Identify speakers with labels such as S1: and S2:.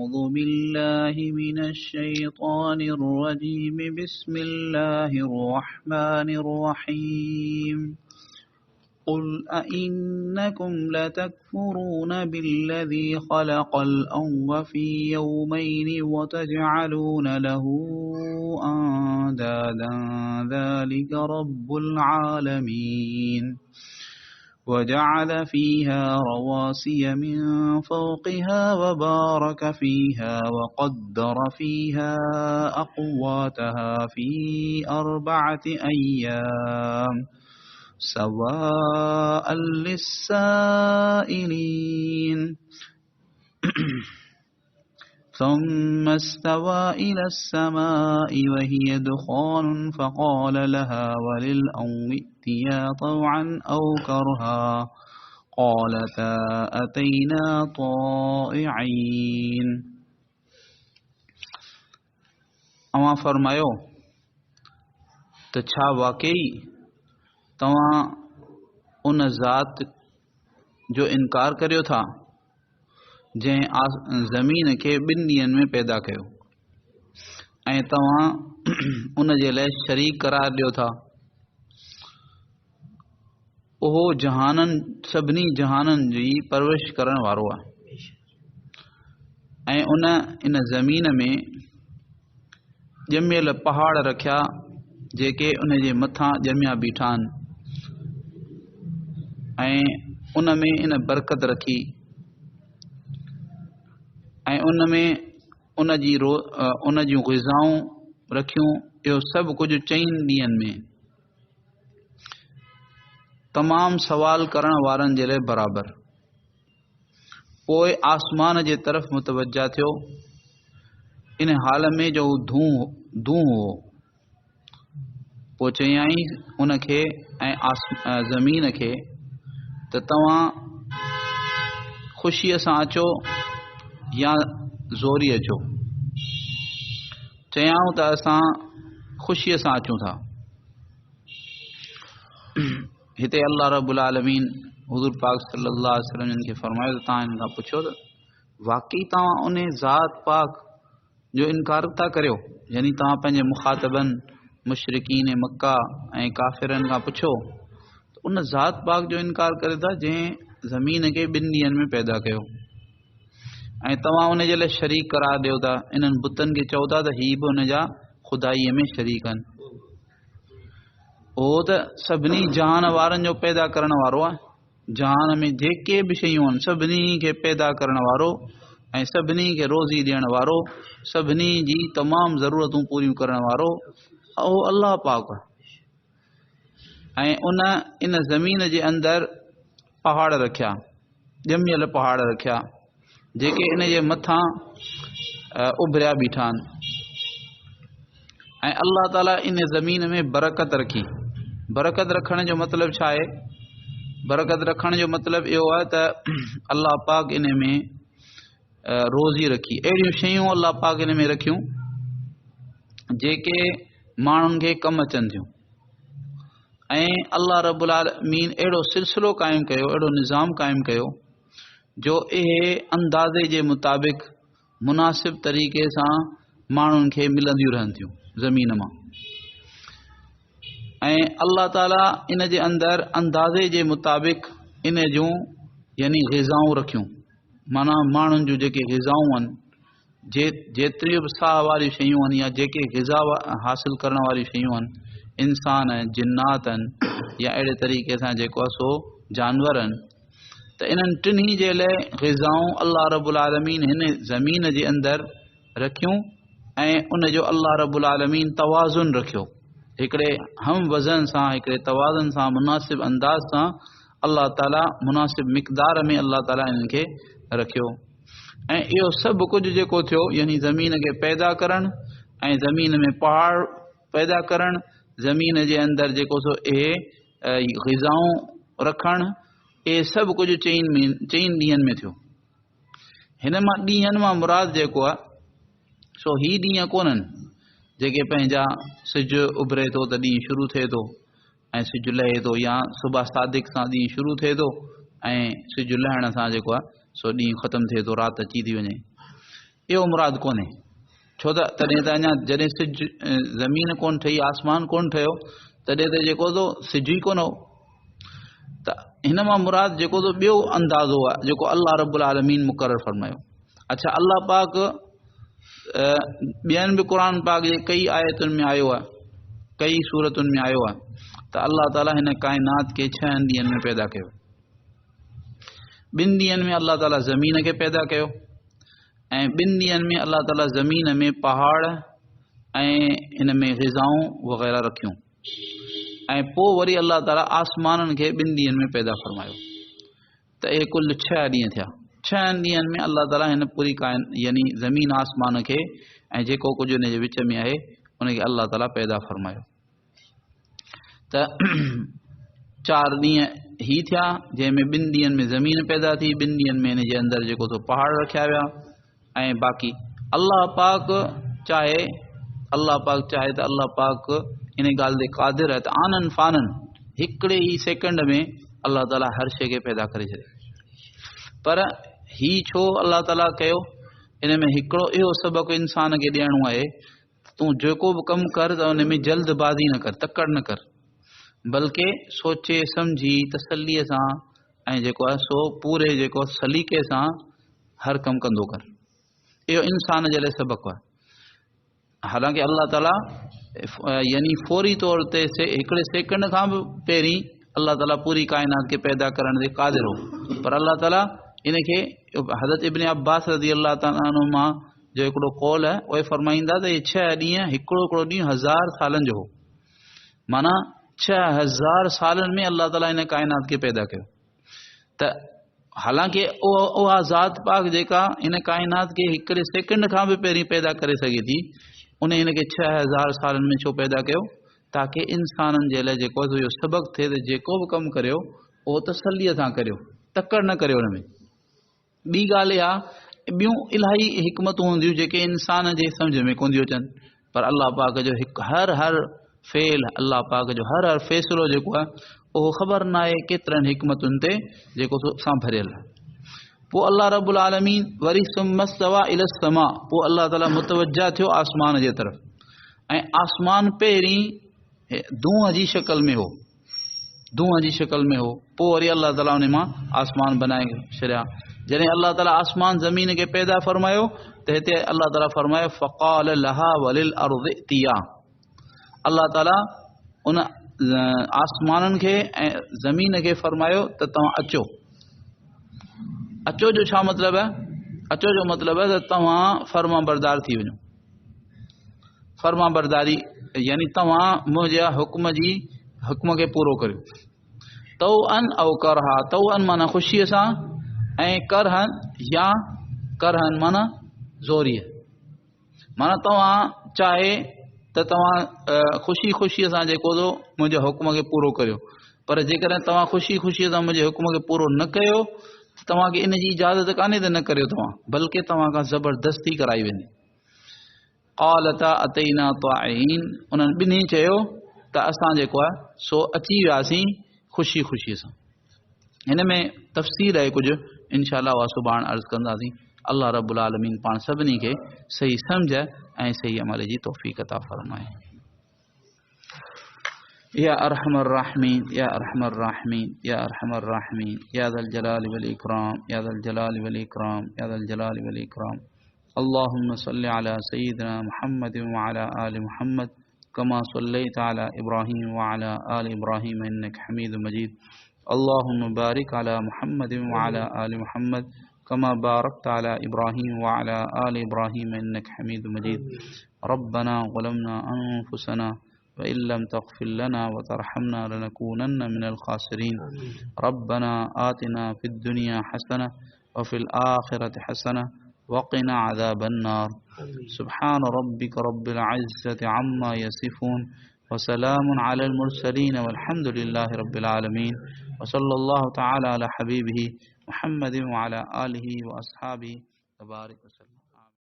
S1: أعوذ بالله من الشيطان الرجيم بسم الله الرحمن الرحيم قل أئنكم لتكفرون بالذي خلق الأرض في يومين وتجعلون له أندادا ذلك رب العالمين وجعل فيها رواسي من فوقها وبارك فيها وقدر فيها أقواتها في 4 أيام سواء للسائلين ثم استوى إلى السماء وهي دخان فقال لها وللأرض ائتيا طوعا أو كرها قالتا أتينا طائعين अवां फरमायो त छा वाकई तव्हां उन ज़ात जो इनकार करियो था जंहिं ज़मीन खे 2 ॾींहंनि में पैदा कयो ऐं तव्हां उन जे लाइ शरीक करार ॾियो था उहो सभिनी जहाननि जी परवरिश करण वारो आहे ऐं इन ज़मीन में ॼमियल पहाड़ रखिया जेके उन जे मथां ॼमिया बीठा आहिनि ऐं उन में इन बरकत रखी ऐं उन में उन जूं ग़िज़ाऊं रखियूं इहो सभु कुझु 4 ॾींहंनि में तमामु सवाल करण वारनि जे लाइ बराबरि पोइ आसमान जे तरफ़ मुतवजा थियो इन हाल में जो धूं हो पोइ चयाई उन खे ऐं ज़मीन खे त तव्हां ख़ुशीअ सां अचो या ज़ोरी अचो चयाऊं त असां ख़ुशीअ सां अचूं था हिते अल्लाह रब्बुल आलमीन हुज़ूर पाक सल्लल्लाहु अलैहि वसल्लम खे फरमायो त तव्हां इन खां पुछो त वाकई तव्हां उन ज़ात पाक जो इनकार था करियो यानी तव्हां पंहिंजे मुखातबनि मुशरिकीन मक्का ऐं काफ़िरनि खां पुछो त उन ज़ात पाक जो इनकार करे था जंहिं ज़मीन खे 2 ॾींहंनि में पैदा कयो ऐं तव्हां उन जे लाइ शरीक करार ॾियो था इन्हनि बुतनि खे चओ था त ही बि उन जा खुदाईअ में शरीक आहिनि उहो त सभिनी जहान वारनि जो पैदा करण वारो आहे जहान में जेके बि शयूं आहिनि सभिनी खे पैदा करण वारो ऐं सभिनी खे रोज़ी ॾियण वारो सभिनी जी तमामु ज़रूरतूं पूरियूं करण वारो उहो अल्लाह पाक आहे ऐं इन ज़मीन जे अंदरि पहाड़ रखिया ॼमियल पहाड़ रखिया जेके इन जे मथां उभरिया बीठा आहिनि ऐं अल्लाह ताला इन ज़मीन में बरकत रखी बरकत रखण जो मतिलबु छा आहे बरकत रखण जो मतिलबु इहो आहे त अल्लाह पाक इन में रोज़ी रखी अहिड़ियूं शयूं अल्लाह पाक इन में रखियूं जेके माण्हुनि खे कमु अचनि थियूं ऐं अल्लाह रब्बुल आलमीन अहिड़ो सिलसिलो क़ाइमु कयो अहिड़ो निज़ाम क़ाइमु कयो जो इहे अंदाज़े जे मुताबिक़ मुनासिब तरीक़े सां माण्हुनि खे मिलंदियूं रहनि थियूं ज़मीन मां ऐं अल्लाह ताला इन जे अंदरि अंदाज़े जे मुताबिक़ इन जूं यानी ग़िज़ाऊं रखियूं माना माण्हुनि जूं जेके ग़िज़ाऊं आहिनि जेतिरियूं बि साह वारियूं शयूं आहिनि या जेके ग़िज़ा हासिल करण वारियूं शयूं आहिनि इंसान आहिनि जिन्नात आहिनि या अहिड़े तरीक़े सां जेको आहे सो जानवर आहिनि त इन्हनि टिन्ही जे लाइ ग़िज़ाऊं अल्लाह रब्बुल आलमीन हिन ज़मीन जे अंदरि रखियूं ऐं उन जो अल्लाह रब्बुल आलमीन तवाज़ुन रखियो हिकिड़े हम वज़न सां हिकिड़े तवाज़ुन सां मुनासिब अंदाज़ सां अल्लाह ताला मुनासिब मिक़दार में अल्लाह ताला इन्हनि खे रखियो ऐं इहो सभु कुझु जेको थियो यानी ज़मीन खे पैदा करणु ऐं ज़मीन में पहाड़ पैदा करणु ज़मीन जे अंदरि जेको सो इहे ग़िज़ाऊं रखणु इहे सभु कुझु 4 ॾींहंनि में थियो हिन मां ॾींहंनि मां मुराद जेको आहे सो ही ॾींहं कोन्हनि जेके पंहिंजा सिजु उभरे थो त ॾींहुं शुरू थिए थो ऐं सिजु लहे थो या सुबह सादिक सां ॾींहुं शुरू थिए थो ऐं सिजु लहण सां जेको आहे सो ॾींहुं ख़तमु थिए थो राति अची थी वञे इहो मुराद कोन्हे, छो त तॾहिं त अञा जॾहिं सिज ज़मीन कोन ठही, आसमान कोन ठहियो, तॾहिं त जेको तो सिज ई कोन हो। त हिन मां मुराद जेको तो ॿियो अंदाज़ो आहे जेको अल्लाह रब्बुल आलमीन मुक़ररु फरमायो। अच्छा, अल्लाह पाक ॿियनि बि क़ुर पाक जे कई आयतुनि में आयो आहे, कई सूरतुनि में आयो आहे त अल्लाह ताला हिन काइनात खे 6 ॾींहंनि में पैदा कयो। 2 ॾींहंनि में अल्लाह ताला ज़मीन खे पैदा कयो ऐं 2 ॾींहंनि में अल्लाह ताला ज़मीन में पहाड़ ऐं हिन में ग़िज़ाऊं वग़ैरह रखियूं ऐं पोइ वरी अल्लाह ताला आसमाननि खे 2 ॾींहंनि में पैदा फरमायो। त इहे कुल 6 ॾींहं थिया। 6 ॾींहंनि में अल्लाह ताला हिन पूरी यानी ज़मीन आसमान खे ऐं जेको कुझु हुन जे विच में आहे उनखे अल्लाह ताला पैदा फरमायो। त 4 ॾींहं ही थिया जंहिंमें 2 ॾींहंनि में ज़मीन पैदा थी, 2 ॾींहंनि में हिन जे अंदरि जेको सो पहाड़ रखिया विया ऐं बाक़ी अल्लाह पाक चाहे त अल्लाह पाक इन ॻाल्हि ते क़ादिर आहे त आनन फ़ानन हिकिड़े ई सेकंड में अल्लाह ताला हर शइ खे पैदा करे छॾे। पर ही छो अल्लाह ताला कयो? इन में हिकिड़ो इहो सबक़ु इंसान खे ॾियणो आहे, तूं जेको बि कमु कर त उन में जल्दबाज़ी न कर, तकड़ न कर, बल्कि सोचे सम्झी तसल्लीअ सां ऐं जेको आहे सो पूरे जेको सलीक़े सां हर कमु कंदो कर। इहो इंसान जे लाइ सबक़ु आहे। हालांकि अल्लाह ताला यानी फौरी तौर ते हिकिड़े सेकंड खां बि पहिरीं अल्लाह ताला पूरी काइनात खे पैदा करण ते क़ादिर हो, पर अल्लाह ताला इन खे हज़रत इब्न अब्बास रज़ी अल्लाह ताला अन्हुमा जो हिकिड़ो कौल आहे, उहे फरमाईंदा त इहे 6 ॾींहं हिकिड़ो ॾींहुं 1000 सालनि जो हो, माना 6000 सालनि में अल्लाह ताला इन काइनात खे पैदा कयो। त हालांकि उहा ज़ात पाक जेका इन काइनात खे हिकिड़े सेकंड खां बि पहिरीं पैदा करे सघे थी, उन हिनखे 6000 सालनि में छो पैदा कयो? ताकि इंसाननि जे लाइ जेको इहो सबक़ु थिए त जेको बि कमु करियो उहो तसल्लीअ सां करियो, तकड़ न करियो। हुन में ॿी ॻाल्हि इहा, ॿियूं इलाही हिकमतूं हूंदियूं जेके इंसान जे सम्झ में कोन थियूं अचनि, पर अल्लाह पाक जो हर फेल, अल्लाह पाक जो हर फ़ैसिलो जेको आहे उहो ख़बर न आहे केतिरनि हिकमतुनि ते जेको सां भरियल आहे। पोइ अल्लाह रब्बुल आलमीन वरी सुम्मस्तवा इलस समा, पोइ अल्लाह ताला मुतवजा थियो आसमान जे तरफ़, ऐं आसमान पहिरीं दूंहं जी शक्ल में हो, पोइ वरी अल्लाह ताला उन मां आसमान बनाए छॾिया। जॾहिं अल्लाह ताला आसमान ज़मीन खे पैदा फरमायो त हिते अल्लाह ताला फरमायो फ़क़ाल लहा वलिल अर्ज़ि इतिया, अल्लाह ताला उन आसमाननि खे ऐं ज़मीन खे फरमायो त तव्हां अचो। अचो जो छा मतिलबु आहे? अचो जो मतिलबु आहे त तव्हां फर्मा बरदार थी वञो। फर्मा बरदारी यानी तव्हां मुंहिंजा हुक्म खे पूरो करियो। तौ अन औ करहा, तौ अन माना ख़ुशीअ सां ऐं करहन या करहन माना ज़ोरीअ, माना तव्हां चाहे त तव्हां ख़ुशीअ सां जेको तो मुंहिंजे हुक्म खे पूरो करियो, पर जेकॾहिं तव्हां ख़ुशीअ सां मुंहिंजे हुक्म खे पूरो न कयो त तव्हांखे इन जी इजाज़त कान्हे त न करियो तव्हां, बल्कि तव्हां खां ज़बरदस्ती कराई वेंदी। क़ालता अतैना ताईन, उन्हनि ॿिन्ही चयो त असां जेको आहे सो अची वियासीं ख़ुशीअ सां। हिन में तफ़सील आहे कुझु, इंशा अल्लाह उहा सुभाणे अर्ज़ु कंदासीं। अल्लाह रब्बुल आलमीन पाण सभिनी खे सही सम्झ ऐं सही अमल जी तौफ़ीक़ अता फरमाए। या अरहमर राहिमीन, या अरहमर राहिमीन, या अरहमर राहिमीन, या ज़ल जलाल वल इकराम, या ज़ल जलाल वल इकराम, या ज़ल जलाल वल इकराम। अल्लाहुम्मा सल्लि अला सय्यिदिना मुहम्मद व अला आलि मुहम्मद कमा सल्लैता अला इब्राहीम व अला आलि इब्राहीम इन्नका हमीदुम मजीद। अल्लाहुम्मा बारिक अला मुहम्मद व अला आलि मुहम्मद कमा बारकता अला इब्राहीम व अला आलि इब्राहीम इन्नका हमीदुम मजीद। रब्बना ज़लमना अनफुसना वइन लम तग़फिर लना व तरहमना लनकूनन्न मिनल ख़ासिरीन। रब्बना आतिना फिद दुनिया हसनह व फिल आखिरति हसनह वक़िना अज़ाबन नार। सुब्हान रब्बिक रब्बिल इज़्ज़ति अम्मा यसिफून व सलामुन अलल मुरसलीन वल्हम्दुलिल्लाहि रब्बिल आलमीन व सल्लल्लाहु तआला अला हबीबिही मुहम्मद व अला आलिहि व अस्हाबिही व बारिक वसल्लम।